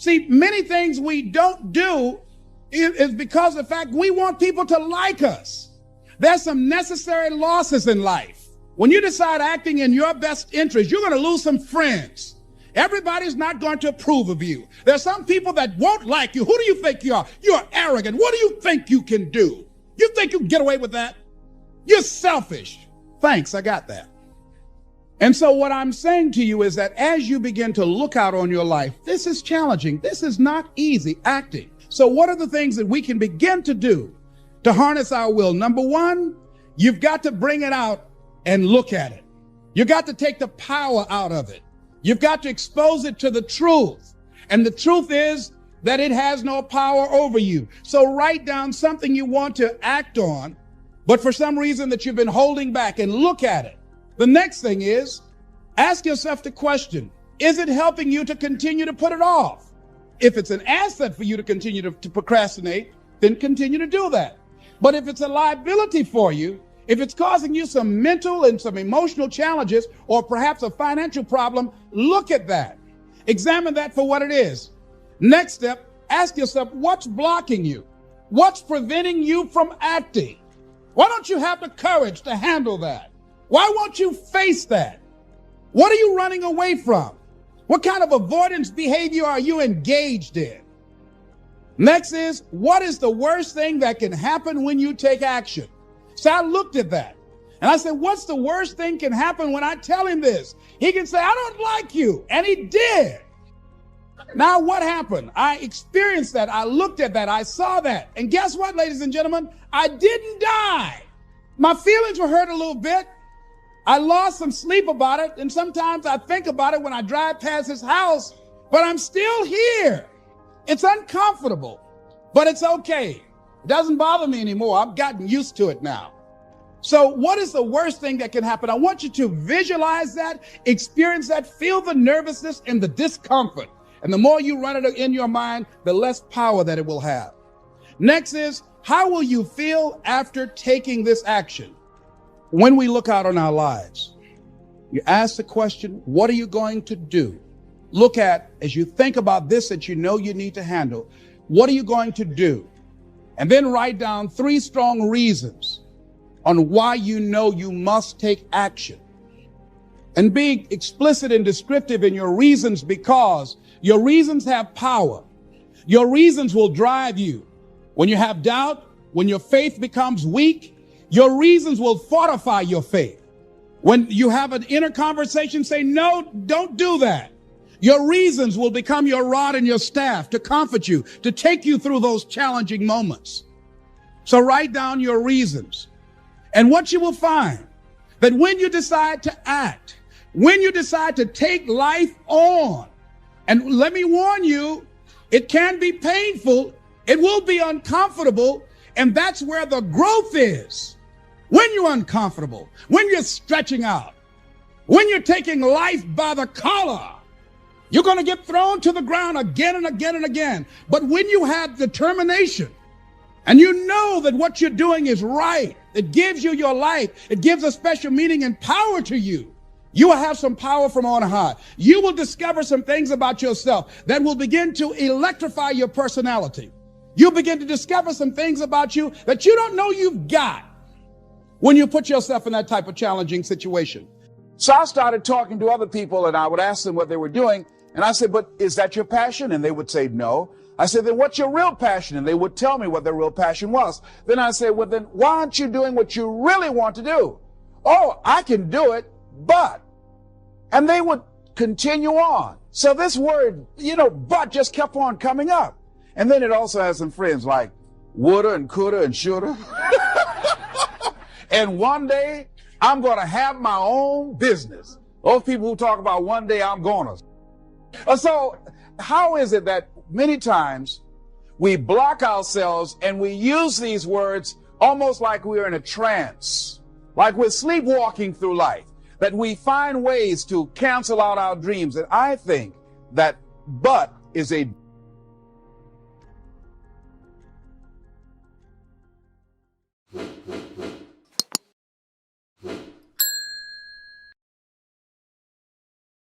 See, many things we don't do is because of the fact we want people to like us. There's some necessary losses in life. When you decide acting in your best interest, you're going to lose some friends. Everybody's not going to approve of you. There's some people that won't like you. Who do you think you are? You're arrogant. What do you think you can do? You think you can get away with that? You're selfish. Thanks, I got that. And so what I'm saying to you is that as you begin to look out on your life, this is challenging. This is not easy acting. So what are the things that we can begin to do to harness our will? Number one, you've got to bring it out and look at it. You've got to take the power out of it. You've got to expose it to the truth. And the truth is that it has no power over you. So write down something you want to act on, but for some reason that you've been holding back, and look at it. The next thing is, ask yourself the question, is it helping you to continue to put it off? If it's an asset for you to continue to procrastinate, then continue to do that. But if it's a liability for you, if it's causing you some mental and some emotional challenges, or perhaps a financial problem, look at that. Examine that for what it is. Next step, ask yourself, what's blocking you? What's preventing you from acting? Why don't you have the courage to handle that? Why won't you face that? What are you running away from? What kind of avoidance behavior are you engaged in? Next is, what is the worst thing that can happen when you take action? So I looked at that and I said, what's the worst thing can happen when I tell him this? He can say, I don't like you. And he did. Now what happened? I experienced that. I looked at that. I saw that. And guess what, ladies and gentlemen? I didn't die. My feelings were hurt a little bit. I lost some sleep about it. And sometimes I think about it when I drive past his house, but I'm still here. It's uncomfortable, but it's okay. It doesn't bother me anymore. I've gotten used to it now. So what is the worst thing that can happen? I want you to visualize that, experience that, feel the nervousness and the discomfort. And the more you run it in your mind, the less power that it will have. Next is, how will you feel after taking this action? When we look out on our lives, you ask the question, what are you going to do? Look at, as you think about this that you know you need to handle, what are you going to do? And then write down 3 strong reasons on why you know you must take action. And be explicit and descriptive in your reasons, because your reasons have power. Your reasons will drive you. When you have doubt, when your faith becomes weak, your reasons will fortify your faith. When you have an inner conversation, say, no, don't do that. Your reasons will become your rod and your staff to comfort you, to take you through those challenging moments. So write down your reasons. And what you will find, that when you decide to act, when you decide to take life on, and let me warn you, it can be painful, it will be uncomfortable, and that's where the growth is. When you're uncomfortable, when you're stretching out, when you're taking life by the collar, you're going to get thrown to the ground again and again and again. But when you have determination and you know that what you're doing is right, it gives you your life, it gives a special meaning and power to you, you will have some power from on high. You will discover some things about yourself that will begin to electrify your personality. You'll begin to discover some things about you that you don't know you've got when you put yourself in that type of challenging situation. So I started talking to other people and I would ask them what they were doing. And I said, but is that your passion? And they would say, no. I said, then what's your real passion? And they would tell me what their real passion was. Then I said, well, then why aren't you doing what you really want to do? Oh, I can do it, but. And they would continue on. So this word, but just kept on coming up. And then it also has some friends like woulda and coulda and shoulda. And one day I'm going to have my own business. Those people who talk about one day I'm gonna. So how is it that many times we block ourselves and we use these words almost like we're in a trance, like we're sleepwalking through life, that we find ways to cancel out our dreams? And I think that but is a